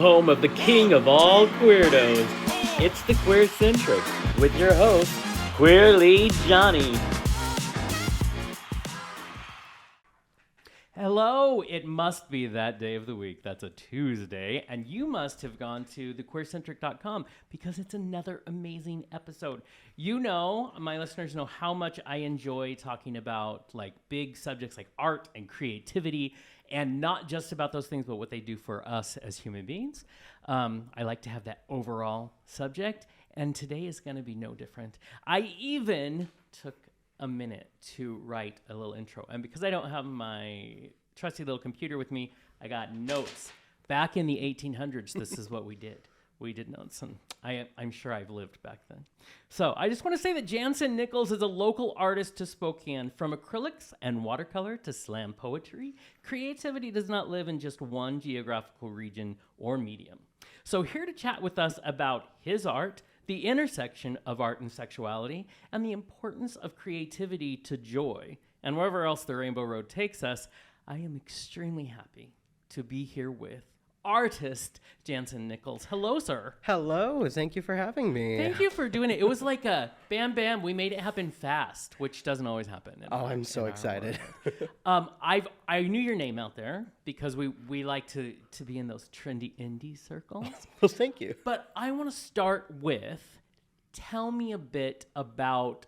Home of the king of all queerdos. It's the QueerCentric with your host, Queer Lead Jonny. Hello, it must be that day of the week. That's a Tuesday, and you must have gone to thequeercentric.com because it's another amazing episode. You know, my listeners know how much I enjoy talking about like big subjects like art and creativity, and not just about those things, but what they do for us as human beings. I like to have that overall subject, and today is going to be no different. I even took a minute to write a little intro, and because I don't have my trusty little computer with me, I got notes. Back in the 1800s, this is what we did. We did notes, and I'm sure I've lived back then. So I just want to say that Jansen Niccals is a local artist to Spokane. From acrylics and watercolor to slam poetry, creativity does not live in just one geographical region or medium. So here to chat with us about his art, the intersection of art and sexuality, and the importance of creativity to joy, and wherever else the Rainbow Road takes us, I am extremely happy to be here with artist Jansen Niccals. Hello, sir. Hello. Thank you for having me. Thank you for doing it. It was like a bam, bam. We made it happen fast, which doesn't always happen. I'm so excited. I knew your name out there because we like to be in those trendy indie circles. Well, thank you. But I want to start with, tell me a bit about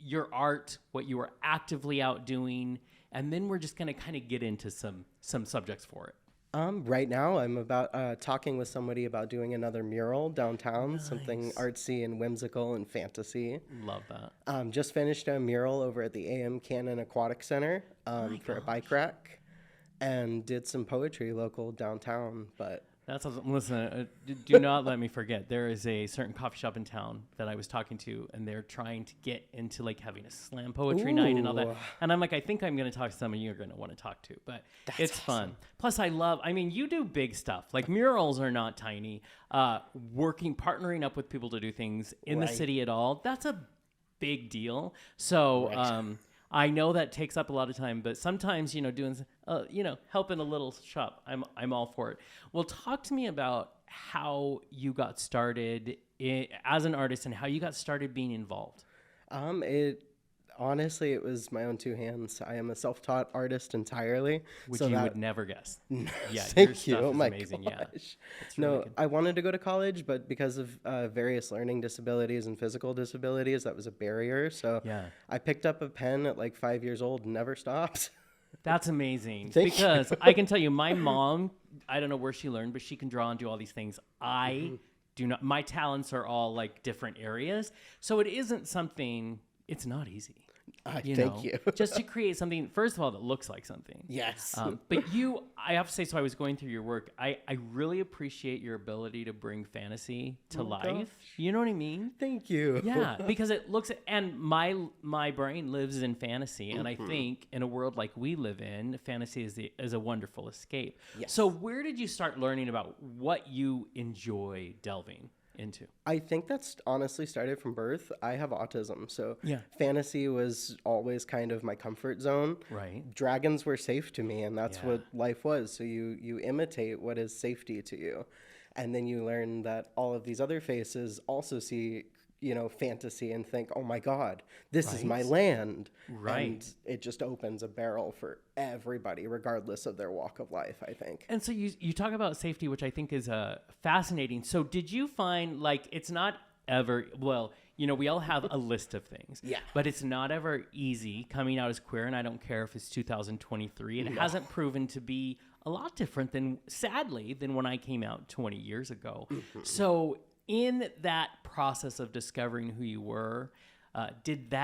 your art, what you are actively out doing, and then we're just going to kind of get into some subjects for it. Right now, I'm about talking with somebody about doing another mural downtown, something artsy and whimsical and fantasy. Love that. Just finished a mural over at the AM Cannon Aquatic Center for a bike rack, and did some poetry local downtown. But That's awesome. Listen, do not let me forget. There is a certain coffee shop in town that I was talking to, and they're trying to get into like having a slam poetry night and all that. And I'm like, I think I'm going to talk to someone you're going to want to talk to, but it's awesome. Fun. Plus, you do big stuff. Like murals are not tiny. Partnering up with people to do things in the city at all, that's a big deal. So, I know that takes up a lot of time, but sometimes, doing, helping a little shop, I'm all for it. Well, talk to me about how you got started as an artist and how you got started being involved. Honestly, it was my own two hands. I am a self-taught artist entirely. Which you would never guess. Yeah, thank you. Oh my amazing. gosh. Yeah. Really good. I wanted to go to college, but because of various learning disabilities and physical disabilities, that was a barrier. So I picked up a pen at like 5 years old and never stopped. That's amazing. Because I can tell you, my mom, I don't know where she learned, but she can draw and do all these things. I do not. My talents are all like different areas. So it isn't something, it's not easy. Thank you. Just to create something, first of all, that looks like something. Yes. But I have to say, so I was going through your work. I really appreciate your ability to bring fantasy to life. Gosh. You know what I mean? Thank you. Yeah, because it looks, and my brain lives in fantasy. And I think in a world like we live in, fantasy is a wonderful escape. Yes. So where did you start learning about what you enjoy delving into? I think that's honestly started from birth. I have autism, so fantasy was always kind of my comfort zone. Right. Dragons were safe to me, and that's what life was. So you imitate what is safety to you, and then you learn that all of these other faces also see fantasy and think, oh my God, this is my land. Right. And it just opens a barrel for everybody, regardless of their walk of life, I think. And so you talk about safety, which I think is fascinating. So did you find like it's not ever, we all have a list of things. Yeah. But it's not ever easy coming out as queer, and I don't care if it's 2023. It hasn't proven to be a lot different sadly, than when I came out 20 years ago. So in that process of discovering who you were, did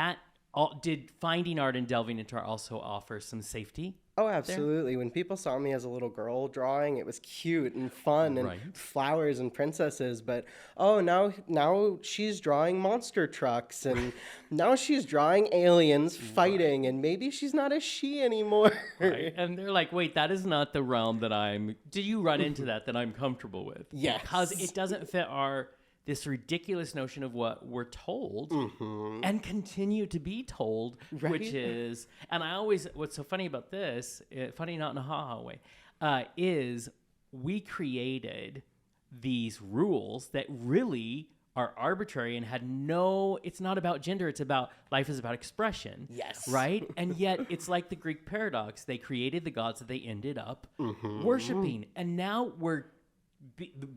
finding art and delving into art also offer some safety? Oh, absolutely. There? When people saw me as a little girl drawing, it was cute and fun and flowers and princesses. But, now she's drawing monster trucks and now she's drawing aliens fighting and maybe she's not a she anymore. Right. And they're like, wait, that is not the realm do you run into that I'm comfortable with? Yes. Because it doesn't fit this ridiculous notion of what we're told and continue to be told, which is, and what's so funny about this, funny not in a ha-ha way, is we created these rules that really are arbitrary and had no, it's not about gender, it's about, life is about expression. Yes. Right? And yet it's like the Greek paradox. They created the gods that they ended up worshiping. And now we're,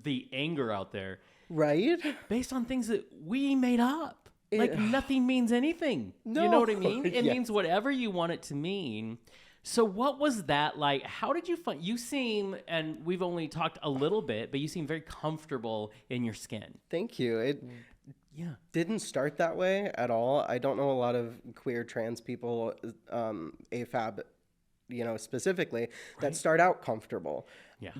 the anger out there. Right? Based on things that we made up. Like nothing means anything. No. You know what I mean? It means whatever you want it to mean. So what was that like? How did you find, you seem, and we've only talked a little bit, but you seem very comfortable in your skin. Thank you. It didn't start that way at all. I don't know a lot of queer trans people, AFAB, specifically, that start out comfortable. Yeah.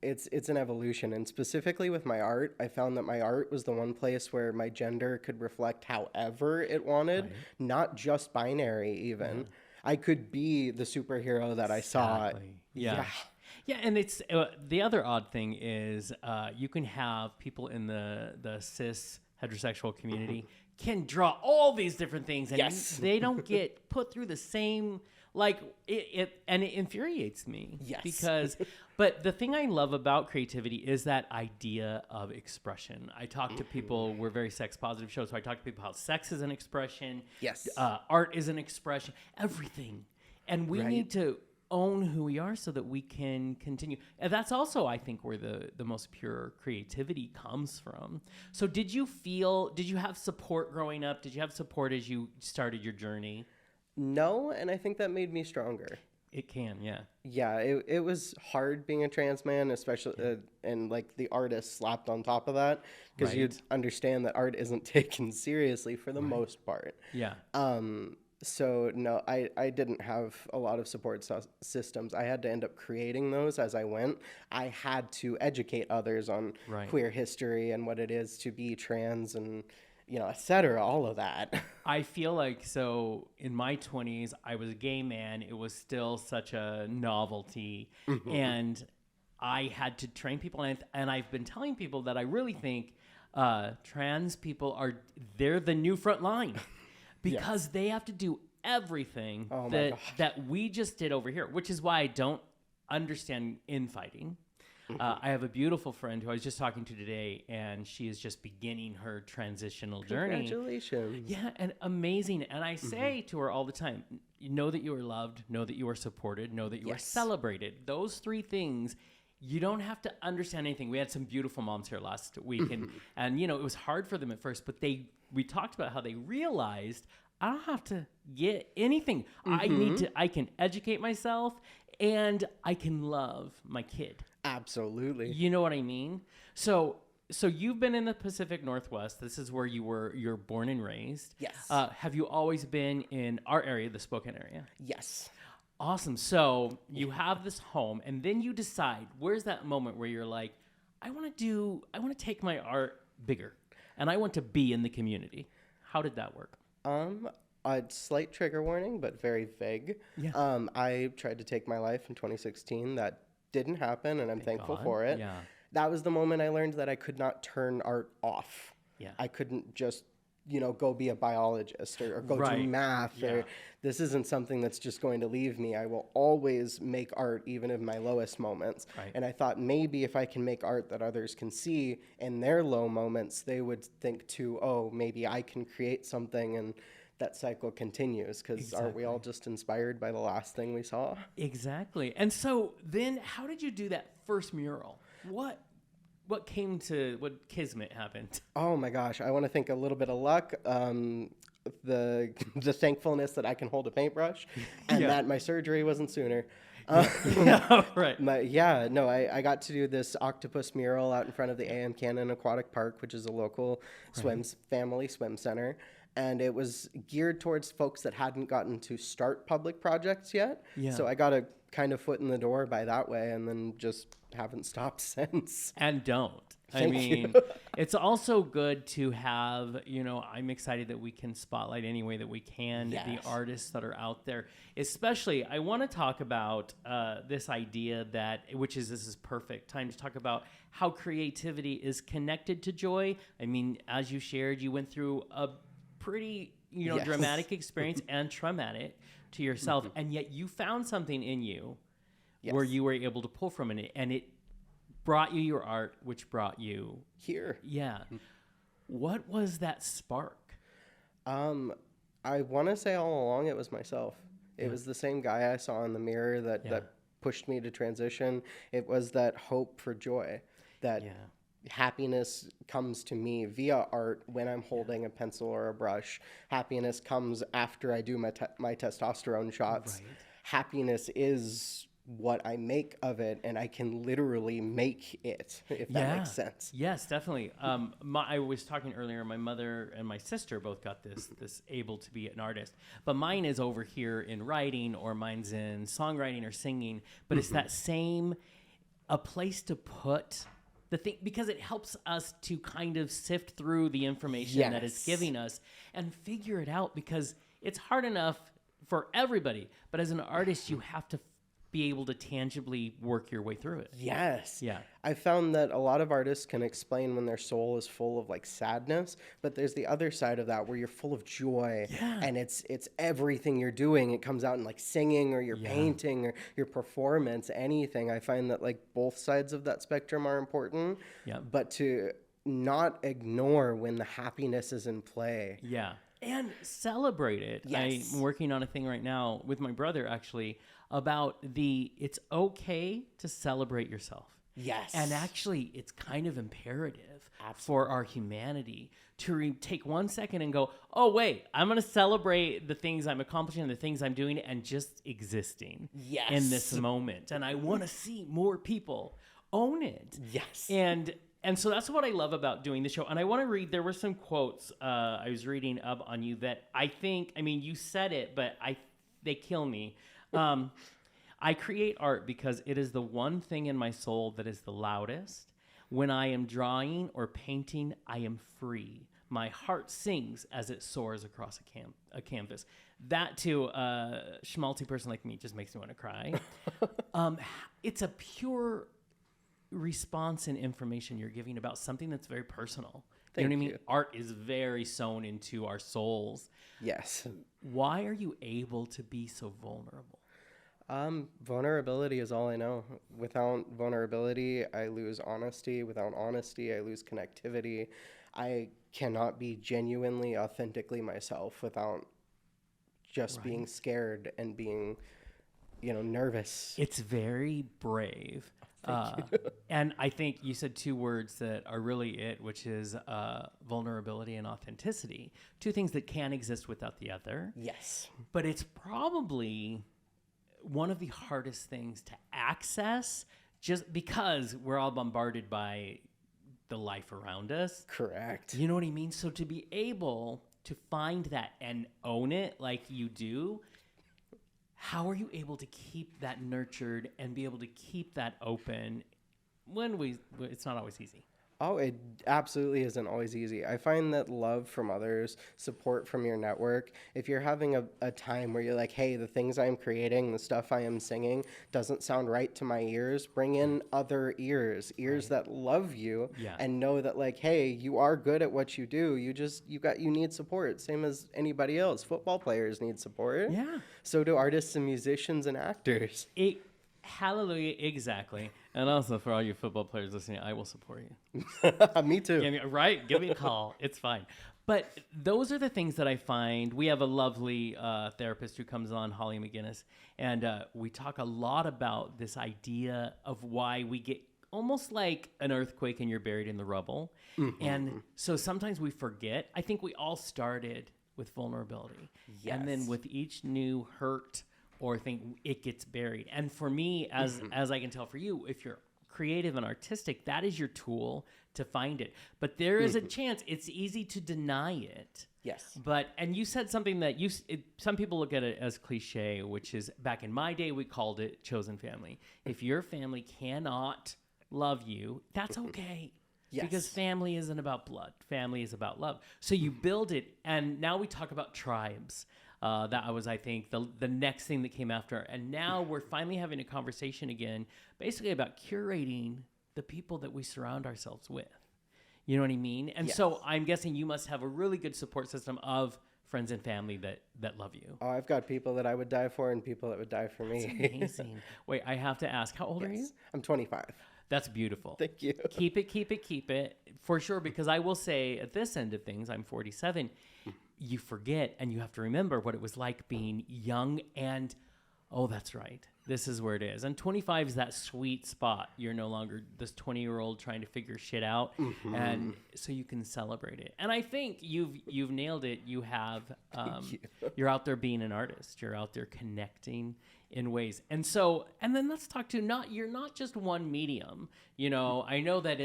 It's an evolution. And specifically with my art, I found that my art was the one place where my gender could reflect however it wanted, not just binary even. Yeah. I could be the superhero that I saw. Yeah. And it's the other odd thing is you can have people in the cis heterosexual community can draw all these different things, and they don't get put through the same, like it infuriates me. Yes. Because, but the thing I love about creativity is that idea of expression. I talk to people, we're very sex positive show, so I talk to people how sex is an expression. Yes. Art is an expression, everything. And we need to own who we are so that we can continue. And that's also, I think, where the most pure creativity comes from. So did you have support growing up? Did you have support as you started your journey? No, and I think that made me stronger. It can, yeah. Yeah, it was hard being a trans man, especially, and like the artist slapped on top of that, because you'd understand that art isn't taken seriously for the most part. Yeah. So no, I didn't have a lot of support systems. I had to end up creating those as I went. I had to educate others on queer history and what it is to be trans and, et cetera, all of that. I feel like, so in my 20s, I was a gay man. It was still such a novelty. And I had to train people. And I've been telling people that I really think trans people they're the new front line. Because they have to do everything that we just did over here, which is why I don't understand infighting. I have a beautiful friend who I was just talking to today, and she is just beginning her transitional journey. Congratulations. Yeah, and amazing. And I say to her all the time, know that you are loved, know that you are supported, know that you are celebrated. Those three things. You don't have to understand anything. We had some beautiful moms here last week, and it was hard for them at first, but we talked about how they realized I don't have to get anything. I can educate myself, and I can love my kid. Absolutely. You know what I mean? So you've been in the Pacific Northwest. This is where you're born and raised. Yes. Have you always been in our area, the Spokane area? Yes. Awesome. So you have this home, and then you decide, where's that moment where you're like, I want to take my art bigger, and I want to be in the community. How did that work? A slight trigger warning, but very vague. Yeah. I tried to take my life in 2016. That didn't happen, and I'm thankful for it. Yeah. That was the moment I learned that I could not turn art off. Yeah. I couldn't just go be a biologist or go do math. Or this isn't something that's just going to leave me. I will always make art, even in my lowest moments. Right. And I thought maybe if I can make art that others can see in their low moments, they would think too, oh, maybe I can create something, and that cycle continues, because aren't we all just inspired by the last thing we saw? Exactly. And so then how did you do that first mural? What kismet happened? Oh my gosh, I want to think a little bit of luck, the thankfulness that I can hold a paintbrush, and that my surgery wasn't sooner. Right. I got to do this octopus mural out in front of the A.M. Cannon Aquatic Park, which is a local family swim center. And it was geared towards folks that hadn't gotten to start public projects yet. Yeah. So I got a kind of foot in the door by that way, and then just haven't stopped since. And don't. Thank you. It's also good to have, I'm excited that we can spotlight any way that we can the artists that are out there. Especially, I want to talk about this idea this is perfect time to talk about how creativity is connected to joy. I mean, as you shared, you went through a pretty, dramatic experience and traumatic to yourself, and yet you found something in you where you were able to pull from it, and it brought you your art, which brought you here. Yeah. What was that spark? I want to say all along it was myself. It was the same guy I saw in the mirror that pushed me to transition. It was that hope for joy, that happiness comes to me via art when I'm holding a pencil or a brush. Happiness comes after I do my testosterone shots. Right. Happiness is what I make of it, and I can literally make it, if that makes sense. Yes, definitely. I was talking earlier, my mother and my sister both got this able to be an artist, but mine is over here in writing, or mine's in songwriting or singing, but it's that same, a place to put the thing, because it helps us to kind of sift through the information that it's giving us and figure it out, because it's hard enough for everybody, but as an artist, you have to be able to tangibly work your way through it. Yes. Yeah. I found that a lot of artists can explain when their soul is full of like sadness, but there's the other side of that where you're full of joy and it's everything you're doing. It comes out in like singing or your painting or your performance, anything. I find that like both sides of that spectrum are important, but to not ignore when the happiness is in play. Yeah. And celebrate it. Yes. I'm working on a thing right now with my brother, actually, about it's okay to celebrate yourself. Yes. And actually, it's kind of imperative for our humanity to take 1 second and go, oh, wait, I'm going to celebrate the things I'm accomplishing, the things I'm doing, and just existing in this moment. And I want to see more people own it. Yes. And so that's what I love about doing the show. And I want to read, there were some quotes I was reading up on you that I think, I mean, you said it, but they kill me. I create art because it is the one thing in my soul that is the loudest. When I am drawing or painting, I am free. My heart sings as it soars across a canvas. That to a schmaltzy person like me just makes me want to cry. It's a pure response and information you're giving about something that's very personal. You know what I mean? Art is very sewn into our souls. Yes. Why are you able to be so vulnerable? Vulnerability is all I know. Without vulnerability, I lose honesty. Without honesty, I lose connectivity. I cannot be genuinely, authentically myself without just being scared and being, nervous. It's very brave. And I think you said two words that are really it, which is vulnerability and authenticity. Two things that can't exist without the other. Yes. But it's probably one of the hardest things to access just because we're all bombarded by the life around us. Correct. You know what I mean? So to be able to find that and own it like you do, how are you able to keep that nurtured and be able to keep that open when it's not always easy? Oh, it absolutely isn't always easy. I find that love from others, support from your network, if you're having a time where you're like, hey, the things I'm creating, the stuff I am singing doesn't sound right to my ears, bring in other ears that love you and know that like, hey, you are good at what you do. You need support. Same as anybody else. Football players need support. Yeah. So do artists and musicians and actors. Hallelujah, exactly. And also for all you football players listening, I will support you. Me too. Give me a call. It's fine. But those are the things that I find. We have a lovely therapist who comes on, Holly McGinnis, and we talk a lot about this idea of why we get almost like an earthquake and you're buried in the rubble. Mm-hmm. And so sometimes we forget. I think we all started with vulnerability. Yes. And then with each new hurt or think it gets buried. And for me, as I can tell for you, if you're creative and artistic, that is your tool to find it. But there is a chance it's easy to deny it. Yes. And you said something that some people look at it as cliche, which is back in my day, we called it chosen family. If your family cannot love you, that's okay. Yes. Because family isn't about blood. Family is about love. So you build it. And now we talk about tribes. That was, I think, the next thing that came after. And now we're finally having a conversation again, basically about curating the people that we surround ourselves with. You know what I mean? And so I'm guessing you must have a really good support system of friends and family that love you? Oh, I've got people that I would die for and people that would die for That's me. amazing. Wait, I have to ask, how old are you? I'm 25. That's beautiful. Thank you. Keep it for sure. Because I will say at this end of things, I'm 47. You forget and you have to remember what it was like being young and, oh, that's right. This is where it is. And 25 is that sweet spot. You're no longer this 20-year-old trying to figure shit out. And so you can celebrate it. And I think you've nailed it. You have, you're out there being an artist. You're out there connecting in ways. And so, and then let's talk to you're not just one medium. You know, I know that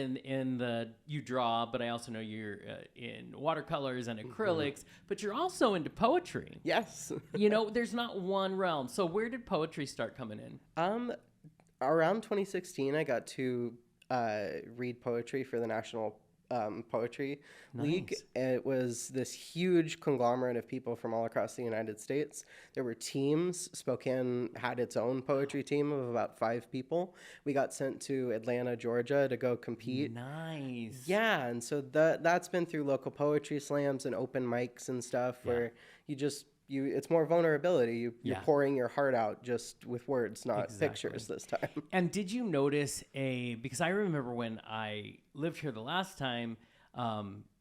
you draw, but I also know you're in watercolors and acrylics, but you're also into poetry. Yes. You know, there's not one realm. So where did poetry start coming in? Around 2016, I got to read poetry for the National Poetry League. It was this huge conglomerate of people from all across the United States. There were teams. Spokane had its own poetry team of about 5 people. We got sent to Atlanta, Georgia to go compete. Nice. Yeah, and so that's been through local poetry slams and open mics and stuff where it's more vulnerability. You're pouring your heart out just with words, not pictures this time. And did you notice because I remember when I lived here the last time,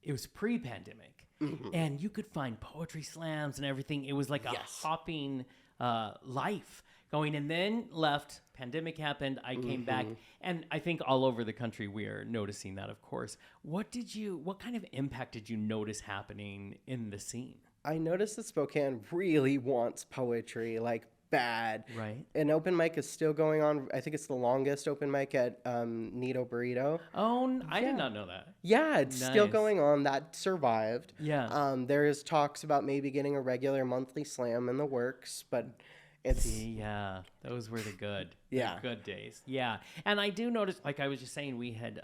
it was pre-pandemic, and you could find poetry slams and everything. It was like a hopping life going, and then left. Pandemic happened. I came back, and I think all over the country we are noticing that, of course. What kind of impact did you notice happening in the scene? I noticed that Spokane really wants poetry, like bad. Right. An open mic is still going on. I think it's the longest open mic at Nito Burrito. Oh, I did not know that. Yeah, it's still going on. That survived. Yeah. There is talks about maybe getting a regular monthly slam in the works, but it's... Yeah, those were the good days. Yeah. And I do notice, like I was just saying, we had,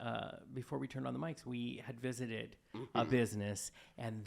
before we turned on the mics, we had visited a business, and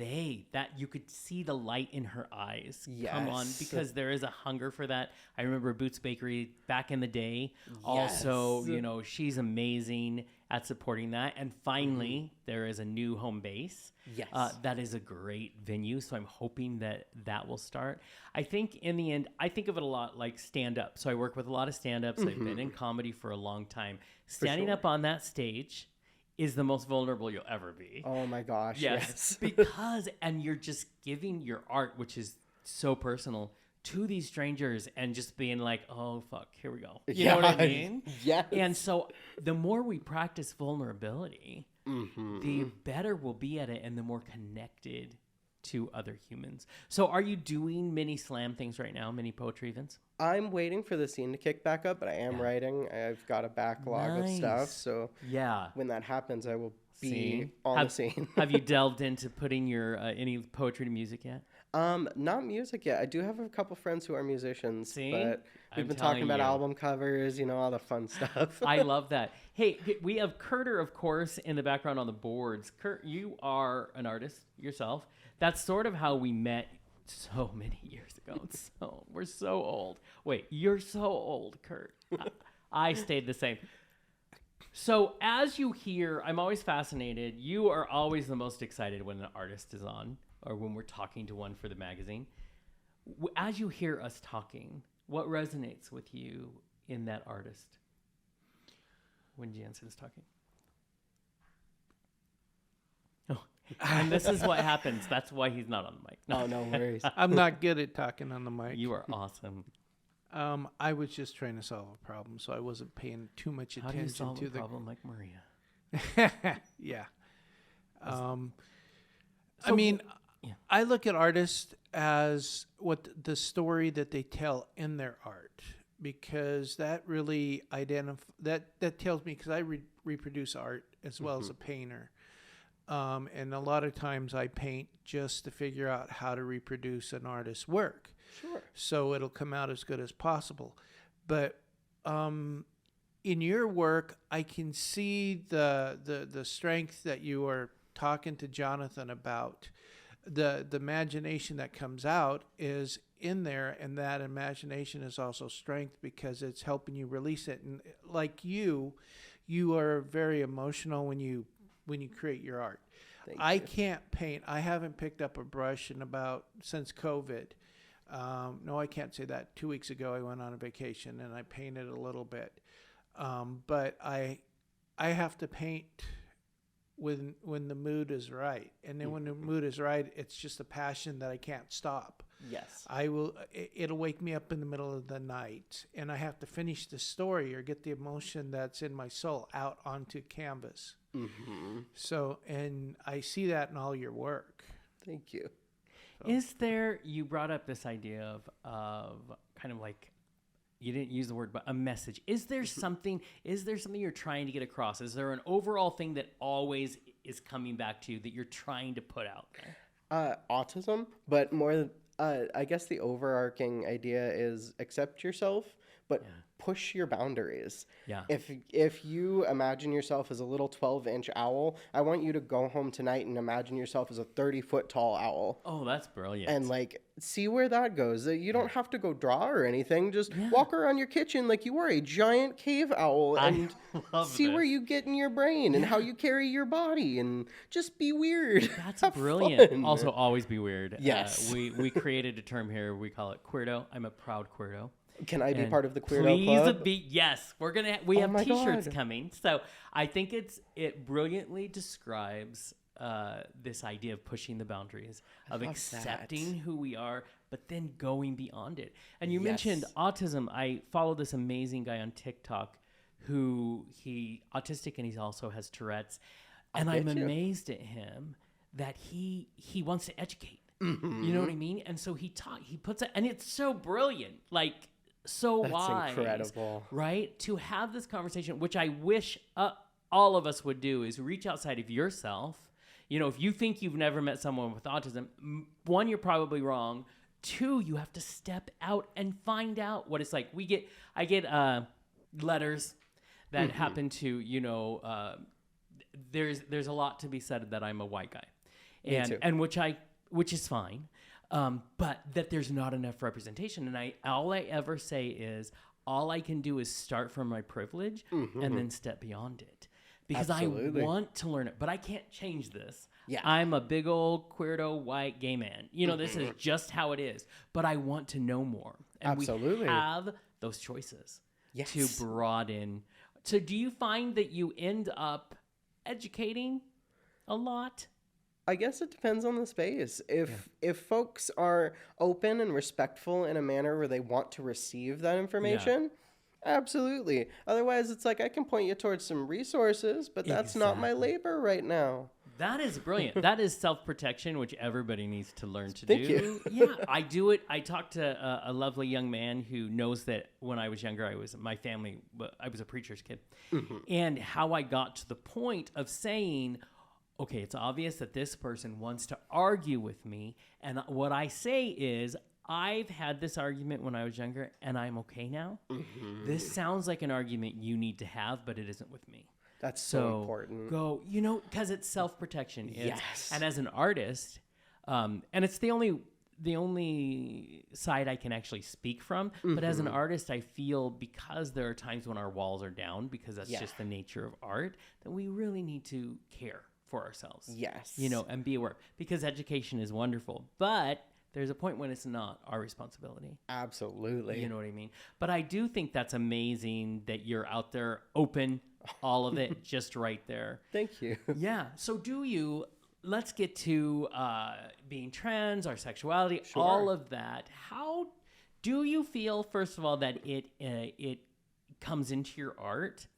you could see the light in her eyes come on, because there is a hunger for that. I remember Boots Bakery back in the day. Also, you know, she's amazing at supporting that. And finally, there is a new home base. Yes. That is a great venue. So I'm hoping that will start. I think in the end, I think of it a lot like stand-up. So I work with a lot of stand-ups. I've been in comedy for a long time. Standing up on that stage is the most vulnerable you'll ever be. Oh my gosh. Yes. Because, and you're just giving your art, which is so personal, to these strangers and just being like, oh, fuck, here we go. You know what I mean? Yes. And so the more we practice vulnerability, the better we'll be at it and the more connected to other humans. So are you doing many slam things right now, many poetry events? I'm waiting for the scene to kick back up, but I am writing. I've got a backlog of stuff. So when that happens, I will be on the scene. Have you delved into putting your any poetry to music yet? Not music yet. I do have a couple friends who are musicians, but we've been talking about album covers, you know, all the fun stuff. I love that. Hey, we have Kurter, of course, in the background on the boards. Kurt, you are an artist yourself. That's sort of how we met so many years ago. So we're so old. Wait, you're so old, Kurt. I stayed the same. So as you hear, I'm always fascinated. You are always the most excited when an artist is on, or when we're talking to one for the magazine. As you hear us talking, what resonates with you in that artist when Jansen's talking? Oh, and this is what happens. That's why he's not on the mic. No, no worries. I'm not good at talking on the mic. You are awesome. I was just trying to solve a problem, so I wasn't paying too much attention How do you solve to a problem like Maria? Yeah. I mean, I look at artists as what the story that they tell in their art, because that really that tells me, because I reproduce art as well as a painter. And a lot of times I paint just to figure out how to reproduce an artist's work. Sure. So it'll come out as good as possible. But in your work, I can see the strength that you are talking to Jonathan about. The imagination that comes out is in there, and that imagination is also strength because it's helping you release it. And like you are very emotional when you when you create your art. Thank I you. can't paint. I haven't picked up a brush since COVID. No, I can't say that. 2 weeks ago, I went on a vacation and I painted a little bit. But I have to paint when the mood is right. And then when the mood is right, it's just a passion that I can't stop. Yes. It'll wake me up in the middle of the night, and I have to finish the story or get the emotion that's in my soul out onto canvas. Mm-hmm. So, and I see that in all your work. Thank you. You brought up this idea of kind of like, you didn't use the word, but a message. Is there something you're trying to get across? Is there an overall thing that always is coming back to you that you're trying to put out there? Autism, but more, I guess the overarching idea is accept yourself, but push your boundaries. Yeah. If you imagine yourself as a little 12-inch owl, I want you to go home tonight and imagine yourself as a 30-foot tall owl. Oh, that's brilliant. And like, see where that goes. You don't have to go draw or anything. Just walk around your kitchen like you are a giant cave owl and see where you get in your brain and how you carry your body and just be weird. That's Have brilliant. fun. Also, always be weird. Yes. We created a term here. We call it queerdo. I'm a proud queerdo. Can I be And part of the Queerdo Club? Please yes. We have my t-shirts God. coming. So I think it brilliantly describes this idea of pushing the boundaries, of love accepting that. who we are, but then going beyond it. And you Yes. mentioned autism. I follow this amazing guy on TikTok he autistic and he also has Tourette's. And I'm bet you. amazed at him that he wants to educate. You know what I mean? And so he puts it, and it's so brilliant. Like, so That's wise, incredible. right? To have this conversation, which I wish all of us would do, is reach outside of yourself. You know, if you think you've never met someone with autism, one, you're probably wrong. Two, you have to step out and find out what it's like. I get letters that happen to, there's a lot to be said that I'm a white guy, and which is fine. But that there's not enough representation. And all I ever say is, all I can do is start from my privilege and then step beyond it. Because Absolutely. I want to learn it, but I can't change this. Yeah. I'm a big old queerdo white gay man. This is just how it is. But I want to know more. And Absolutely. we have those choices Yes. to broaden. So do you find that you end up educating a lot? I guess it depends on the space. If folks are open and respectful in a manner where they want to receive that information, absolutely. Otherwise, it's like, I can point you towards some resources, but that's not my labor right now. That is brilliant. That is self-protection, which everybody needs to learn to Thank do. you. Yeah, I do it. I talked to a lovely young man who knows that when I was younger, I was a preacher's kid. And how I got to the point of saying, okay, it's obvious that this person wants to argue with me. And what I say is, I've had this argument when I was younger, and I'm okay now. This sounds like an argument you need to have, but it isn't with me. That's so important. Go, because it's self-protection. Yes. And as an artist, and it's the only side I can actually speak from, but as an artist, I feel, because there are times when our walls are down, because that's just the nature of art, that we really need to care for ourselves. Yes. And be aware, because education is wonderful, but there's a point when it's not our responsibility. Absolutely. You know what I mean? But I do think that's amazing that you're out there open, all of it, just right there. Thank you. Yeah. So let's get to being trans, our sexuality, Sure. all of that. How do you feel, first of all, that it comes into your art?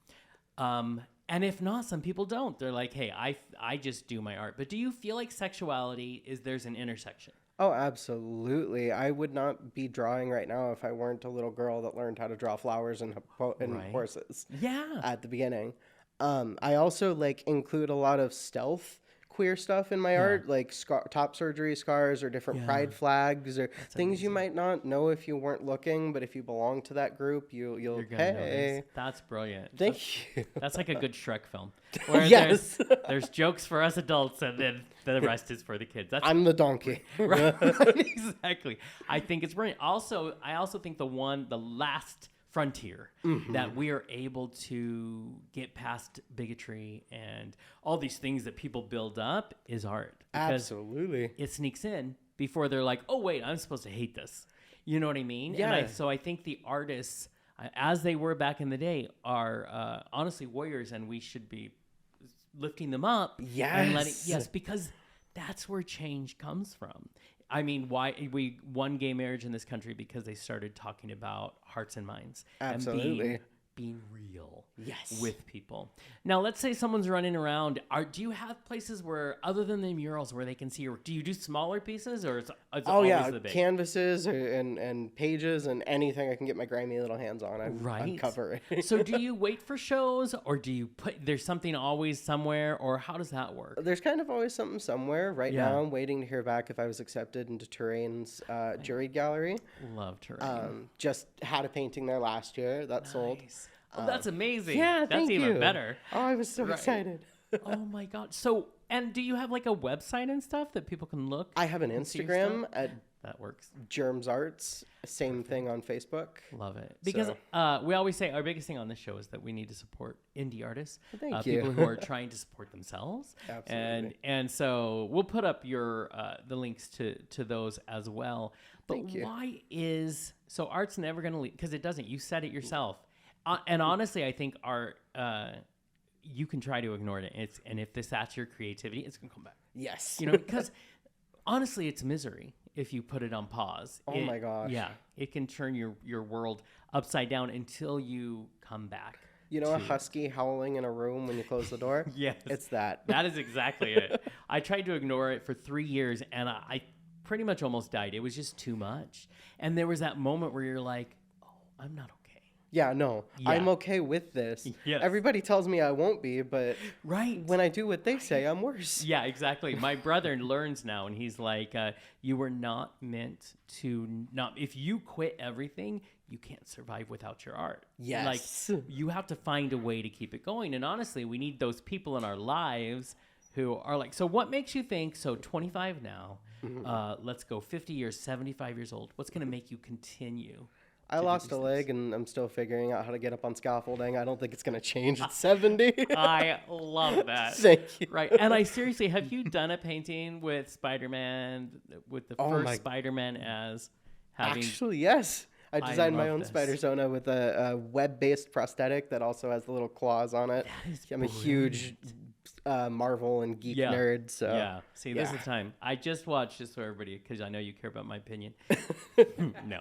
And if not, some people don't. They're like, hey, I just do my art. But do you feel like sexuality there's an intersection? Oh, absolutely. I would not be drawing right now if I weren't a little girl that learned how to draw flowers and Right. horses Yeah. at the beginning. I also include a lot of stealth queer stuff in my art, like top surgery scars or different pride flags or things you might not know if you weren't looking, but if you belong to that group, you're gonna notice. hey. That's brilliant. Thank you. That's like a good Shrek film, where Yes. there's jokes for us adults, and then the rest is for the kids. That's I'm the donkey. right. Exactly. I think it's brilliant. Also, I also think the last frontier that we are able to get past bigotry and all these things that people build up is art. Because Absolutely. it sneaks in before they're like, oh, wait, I'm supposed to hate this. You know what I mean? Yeah. So I think the artists, as they were back in the day, are honestly warriors, and we should be lifting them up. Yes. Yes, because that's where change comes from. I mean, why we won gay marriage in this country because they started talking about hearts and minds. Absolutely. And being real Yes. with people. Now, let's say someone's running around. Do you have places where, other than the murals, where they can see your? Do you do smaller pieces, or it's always the big? Canvases and pages and anything I can get my grimy little hands on. I'm covering. So do you wait for shows, or do you there's something always somewhere, or how does that work? There's kind of always something somewhere. Right now, I'm waiting to hear back if I was accepted into Terrain's juried gallery. Love Terrain. Just had a painting there last year that sold. Oh, that's amazing. Yeah, that's even you. better. Oh, I was so excited. Oh my God. So, and do you have like a website and stuff that people can look? I have an Instagram at that works. Germs Arts. Same thing on Facebook. Love it. Because we always say our biggest thing on this show is that we need to support indie artists. Thank you. People who are trying to support themselves. Absolutely. And so we'll put up your the links to those as well. But Thank you. why is so art's never going to leave? Because it doesn't. You said it yourself. And honestly, I think art, you can try to ignore it. And if that's your creativity, it's going to come back. Yes. You know, because honestly, it's misery if you put it on pause. Oh my gosh. Yeah, it can turn your world upside down until you come back. You know, a husky howling in a room when you close the door? Yes. It's that. That is exactly it. I tried to ignore it for 3 years, and I pretty much almost died. It was just too much. And there was that moment where you're like, oh, I'm not okay. Yeah, no, Yeah. I'm okay with this. Yes. Everybody tells me I won't be, but Right. when I do what they say, I'm worse. Yeah, exactly. My brother learns now, and he's like, you were not meant to not. If you quit everything, you can't survive without your art. Yes. Like, you have to find a way to keep it going. And honestly, we need those people in our lives who are like, so what makes you think, so 25 now, let's go 50 years, 75 years old. What's going to make you continue? I lost a leg, and I'm still figuring out how to get up on scaffolding. I don't think it's going to change at 70. I love that. Thank you. Right. And I seriously, have you done a painting with Spider-Man, with the first Spider-Man as having... Actually, yes. I designed my love own this. Spider-Sona with a web-based prosthetic that also has the little claws on it. I'm a huge Marvel and geek nerd. So yeah. See, this is the time. I just watched, just so everybody, because I know you care about my opinion. No.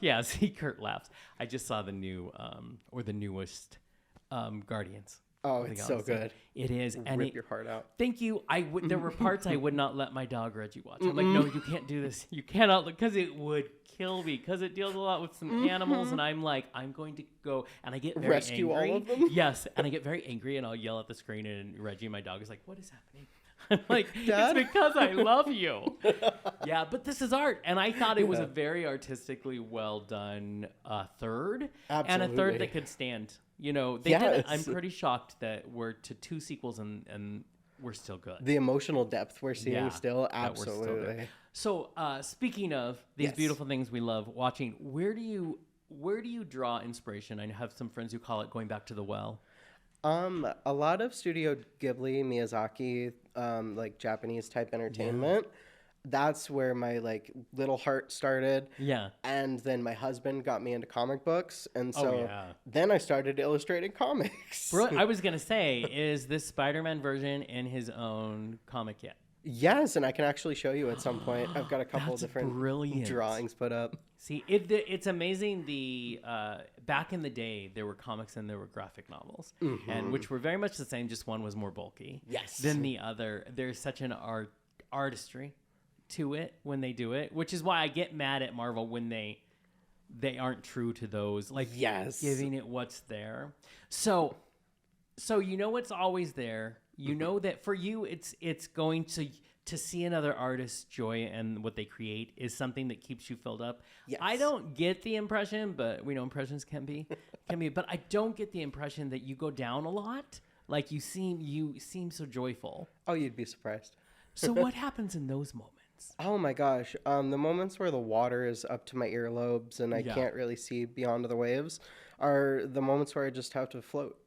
Yeah, see, Kurt laughs. I just saw the new, or the newest Guardians. Oh, it's so good. It is. And Rip your heart out. Thank you. There were parts I would not let my dog Reggie watch. I'm like, no, you can't do this. You cannot, because it would kill me, because it deals a lot with some animals, and I'm like, I'm going to go, and I get very Rescue angry. all of them? Yes, and I get very angry, and I'll yell at the screen, and Reggie, my dog, is like, what is happening? I'm like, Dad? it's because I love you. Yeah, but this is art, and I thought it was a very artistically well done third, and a Absolutely. third that could stand. You know, they did it. I'm pretty shocked that we're to 2 sequels, and we're still good. The emotional depth we're seeing Yeah, still, that we're still there. absolutely. So, speaking of these beautiful things we love watching, where do you draw inspiration? I have some friends who call it going back to the well. A lot of Studio Ghibli, Miyazaki, like Japanese type entertainment. That's where my like little heart started. Yeah. And then my husband got me into comic books, and so yeah. then I started illustrating comics. I was gonna say, is this Spider-Man version in his own comic yet? Yes, and I can actually show you at some point. I've got a couple That's different brilliant. drawings put up. See, it's amazing. The back in the day, there were comics and there were graphic novels, and which were very much the same. Just one was more bulky than the other. There's such an artistry to it when they do it, which is why I get mad at Marvel when they aren't true to those, like giving it what's there. So you know what's always there. You know that for you, it's going to see another artist's joy and what they create is something that keeps you filled up. Yes. I don't get the impression, but we know impressions can be, but I don't get the impression that you go down a lot. Like you seem so joyful. Oh, you'd be surprised. So what happens in those moments? moments? Oh my gosh. The moments where the water is up to my earlobes and I can't really see beyond the waves are the moments where I just have to float.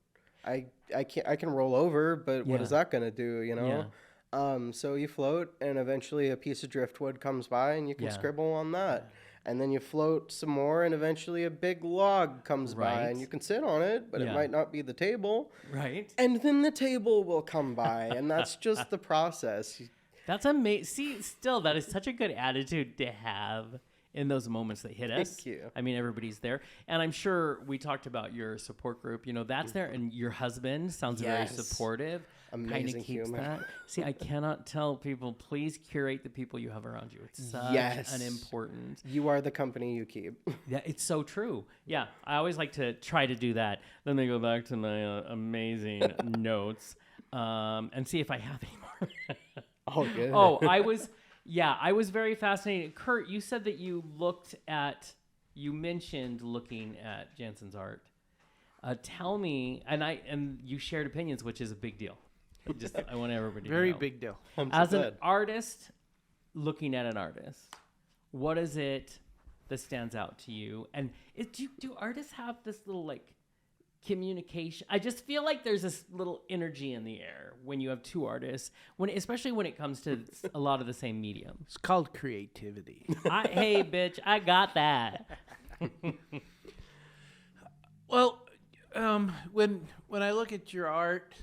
I can roll over, but what is that going to do, you know? So you float and eventually a piece of driftwood comes by and you can scribble on that. And then you float some more and eventually a big log comes by and you can sit on it, but it might not be the table. Right. And then the table will come by and that's just the process. That's amazing. See, still, that is such a good attitude to have in those moments that hit us. Thank you. I mean, everybody's there. And I'm sure we talked about your support group. You know, that's there. And your husband sounds very supportive. Amazing human. That. See, I cannot tell people, please curate the people you have around you. It's such an important. You are the company you keep. Yeah, it's so true. Yeah, I always like to try to do that. Then I go back to my amazing notes and see if I have any more. Oh, good. I was very fascinated. Kurt, you said that you mentioned looking at Jansen's art. Tell me, and you shared opinions, which is a big deal. I want everybody to know. Very big deal. As an artist, looking at an artist, what is it that stands out to you? And do artists have this little like communication? I just feel like there's this little energy in the air when you have two artists, especially when it comes to a lot of the same medium. It's called creativity. Hey, bitch, I got that. Well, when I look at your art,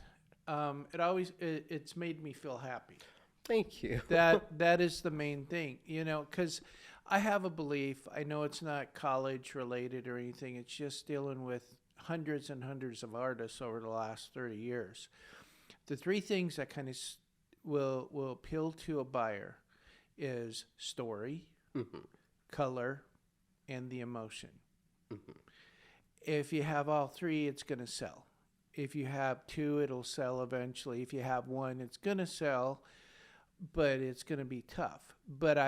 it's made me feel happy. Thank you. That is the main thing, you know, because I have a belief. I know it's not college related or anything. It's just dealing with hundreds and hundreds of artists over the last 30 years. The three things that kind of will appeal to a buyer is story, color, and the emotion. If you have all three, it's going to sell. If you have two, it'll sell eventually. If you have one, it's going to sell, but it's going to be tough. But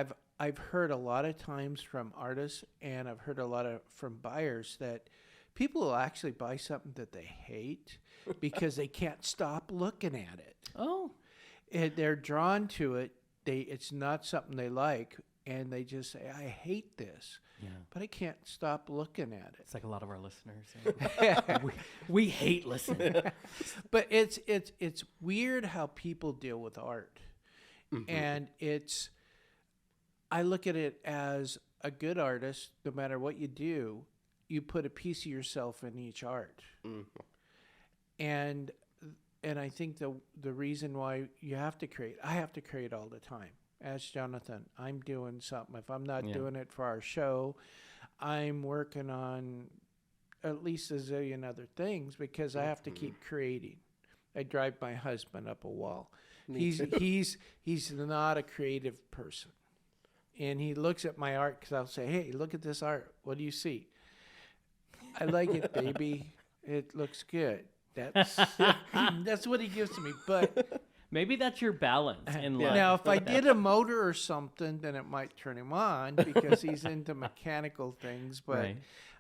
I've heard a lot of times from artists, and I've heard a lot from buyers that people will actually buy something that they hate because they can't stop looking at it. Oh. They're drawn to it. It's not something they like, and they just say, I hate this. Yeah. But I can't stop looking at it. It's like a lot of our listeners. we hate listening. But it's weird how people deal with art. And I look at it as a good artist, no matter what you do, you put a piece of yourself in each art. And I think the reason why you have to create, I have to create all the time. Ask Jonathan, I'm doing something. If I'm not doing it for our show, I'm working on at least a zillion other things because I have to keep creating. I drive my husband up a wall. He's not a creative person. And he looks at my art because I'll say, hey, look at this art. What do you see? I like it, baby. It looks good. That's what he gives to me. But maybe that's your balance in life. Now, if I did a motor or something, then it might turn him on because he's into mechanical things. But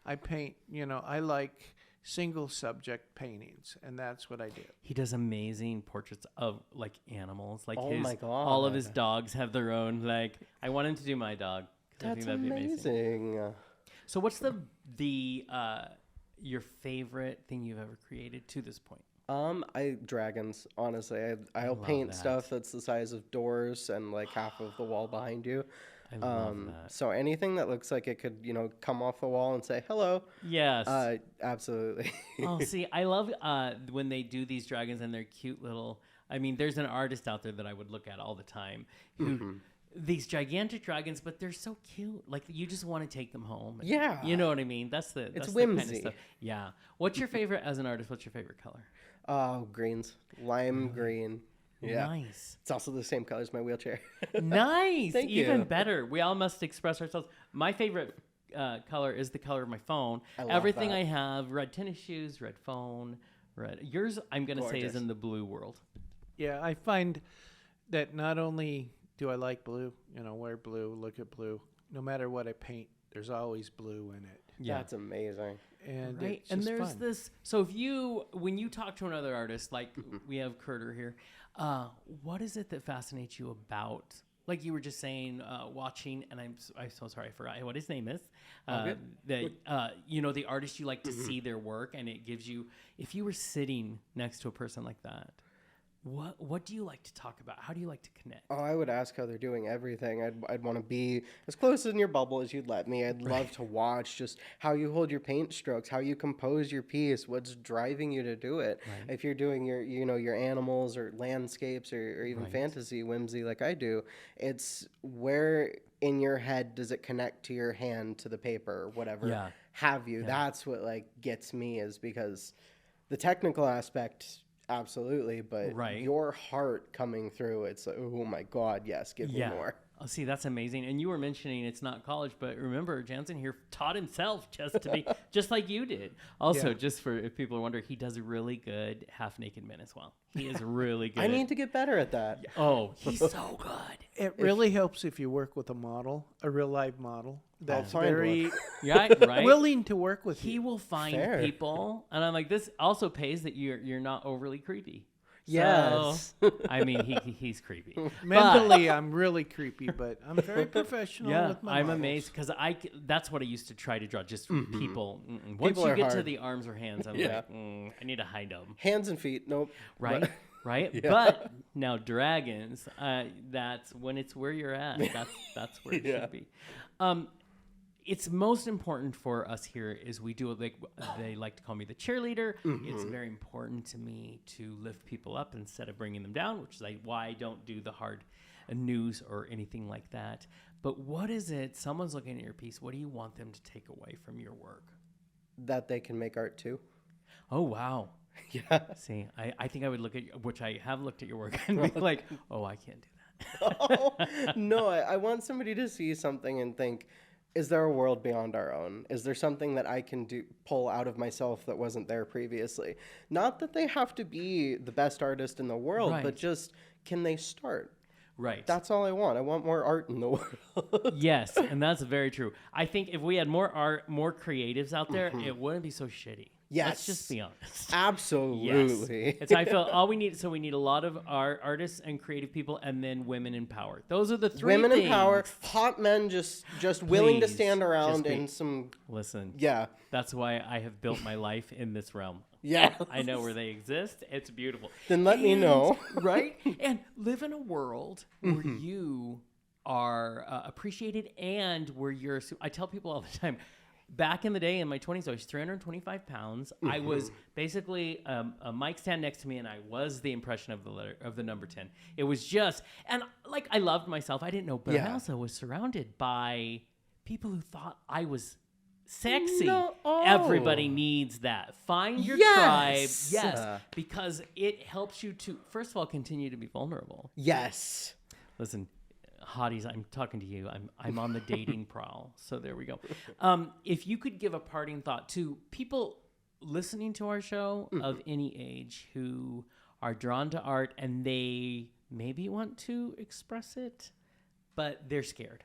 I paint, I like single subject paintings, and that's what I do. He does amazing portraits of like animals. Like my God. All of his dogs have their own. Like I want him to do my dog. I think that'd be amazing. So what's your favorite thing you've ever created to this point? Dragons, honestly. I'll paint stuff that's the size of doors and like half of the wall behind you. I love that. So anything that looks like it could, come off the wall and say hello. Yes. Absolutely. Oh, see, I love when they do these dragons and they're cute little. I mean, there's an artist out there that I would look at all the time who these gigantic dragons, but they're so cute. Like you just want to take them home. Yeah. You know what I mean? That's whimsy. The kind of stuff. Yeah. What's your favorite as an artist? What's your favorite color? Oh, greens. Lime green. Yeah. Nice. It's also the same color as my wheelchair. Nice. Thank Even you. better. We all must express ourselves. My favorite color is the color of my phone. I love Everything that. I have, red tennis shoes, red phone, red. Yours, I'm going to say, is in the blue world. Yeah, I find that not only do I like blue, wear blue, look at blue, no matter what I paint, there's always blue in it. Yeah. That's amazing. And right. it's And just there's fun. this. So when you talk to another artist, like we have Curter here, what is it that fascinates you about like you were just saying, watching, and I'm so sorry, I forgot what his name is. The artist, you like to see their work, and it gives you, if you were sitting next to a person like that, what do you like to talk about? How do you like to connect? Oh, I would ask how they're doing everything. I'd want to be as close in your bubble as you'd let me. I'd love to watch just how you hold your paint strokes, how you compose your piece, what's driving you to do it. Right. If you're doing your animals or landscapes or even fantasy, whimsy like I do, it's where in your head does it connect to your hand, to the paper, or whatever have you. That's what like gets me, is because the technical aspect, absolutely, but your heart coming through, it's like, oh my God, yes, give me more. Oh, see, that's amazing. And you were mentioning it's not college, but remember, Jansen here taught himself just to be just like you did. Also, just for if people are wondering, he does really good half-naked men as well. He is really good. I need to get better at that. Oh, he's so good. It really helps if you work with a model, a real life model that's very willing to work with you. He will find people, and I'm like, this also pays that you're not overly creepy. Yes. So, I mean, he's creepy. Mentally, I'm really creepy, but I'm very professional with my I'm models. amazed because that's what I used to try to draw, just people. Once you get to the arms or hands, I'm like, I need to hide them. Hands and feet, nope. Right? Right? But now dragons, that's when it's where you're at. That's where it should be. It's most important for us here is we do, like they like to call me the cheerleader. It's very important to me to lift people up instead of bringing them down, which is why I don't do the hard news or anything like that. But what is it, someone's looking at your piece, what do you want them to take away from your work? That they can make art too. Oh, wow. Yeah. See, I think I would look at, which I have looked at your work and be like, oh, I can't do that. No, I want somebody to see something and think, is there a world beyond our own? Is there something that I can pull out of myself that wasn't there previously? Not that they have to be the best artist in the world, but just, can they start? Right. That's all I want. I want more art in the world. Yes, and that's very true. I think if we had more art, more creatives out there, it wouldn't be so shitty. Yes. Let's just be honest. Absolutely. Yes. I feel all we need, so we need a lot of artists and creative people, and then women in power. Those are the three women things. in power, hot men just willing to stand around in some... Listen. Yeah. That's why I have built my life in this realm. Yeah. I know where they exist. It's beautiful. Then let me know. Right? And live in a world where you are appreciated and where you're... I tell people all the time, back in the day, in my 20s, I was 325 pounds. I was basically a mic stand next to me, and I was the impression of the number 10. It was just, and like I loved myself. I didn't know, but I also was surrounded by people who thought I was sexy. No. Oh. Everybody needs that. Find your tribe. Yes, because it helps you to, first of all, continue to be vulnerable. Yes. Listen. Hotties, I'm talking to you. I'm on the dating prowl. So there we go. If you could give a parting thought to people listening to our show of any age who are drawn to art and they maybe want to express it, but they're scared.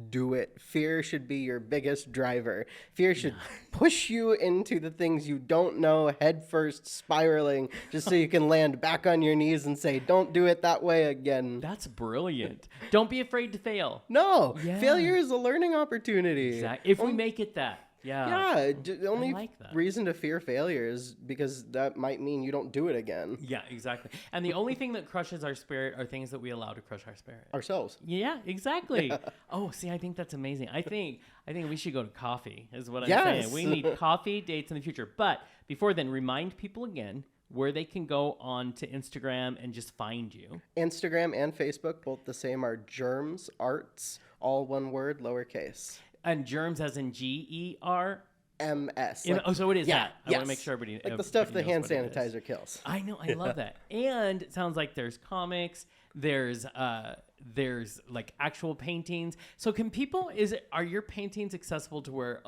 Do it. Fear should be your biggest driver. Fear should push you into the things you don't know, head first, spiraling, just so you can land back on your knees and say, don't do it that way again. That's brilliant. Don't be afraid to fail. No. Failure is a learning opportunity. Exactly. If we make it that. Yeah. The only reason to fear failure is because that might mean you don't do it again. Yeah, exactly. And the only thing that crushes our spirit are things that we allow to crush our spirit. Ourselves. Yeah, exactly. Yeah. Oh, see, I think that's amazing. I think we should go to coffee, is what I'm saying. We need coffee dates in the future. But before then, remind people again where they can go on to Instagram and just find you. Instagram and Facebook, both the same, are Germs Arts, all one word, lowercase. And germs as in GERMS. So it is that. I want to make sure everybody like the stuff the hand sanitizer kills. I know. I love that. And it sounds like there's comics. There's like actual paintings. So can people? Are your paintings accessible to where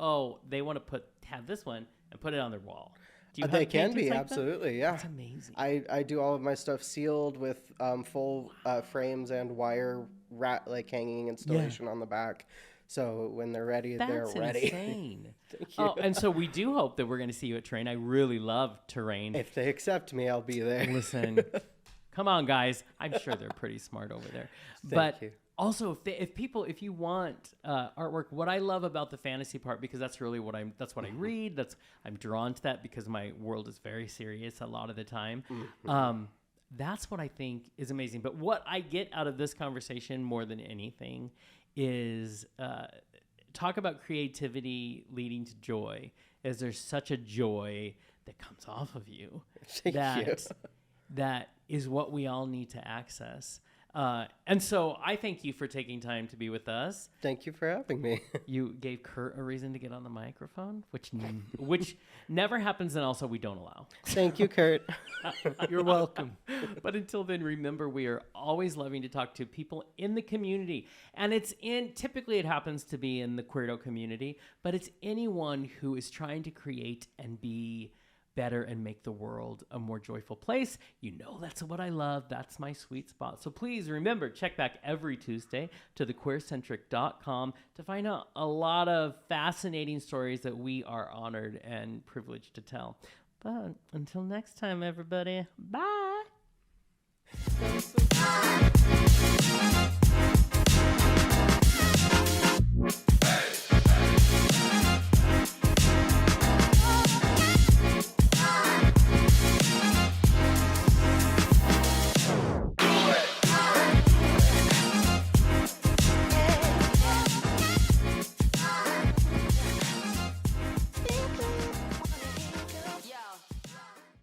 they want to have this one and put it on their wall? Do you have they can be, like absolutely, that? yeah. That's amazing. I do all of my stuff sealed with full frames and wire hanging installation on the back. So when they're ready, they're ready. That's insane. Thank you. Oh, and so we do hope that we're going to see you at Terrain. I really love Terrain. If they accept me, I'll be there. Listen, come on, guys. I'm sure they're pretty smart over there. Thank you. Also, if you want artwork, what I love about the fantasy part, because that's really that's what I read. I'm drawn to that because my world is very serious a lot of the time. That's what I think is amazing. But what I get out of this conversation more than anything is talk about creativity leading to joy. Is there's such a joy that comes off of you that is what we all need to access. And so I thank you for taking time to be with us. Thank you for having me. You gave Kurt a reason to get on the microphone, which never happens, and also we don't allow. Thank you, Kurt. You're welcome. But until then, remember, we are always loving to talk to people in the community. And typically it happens to be in the Queerdo community, but it's anyone who is trying to create and be better and make the world a more joyful place. That's what I love. That's my sweet spot. So please remember, check back every Tuesday to the QueerCentric.com to find out a lot of fascinating stories that we are honored and privileged to tell. But until next time, everybody, bye.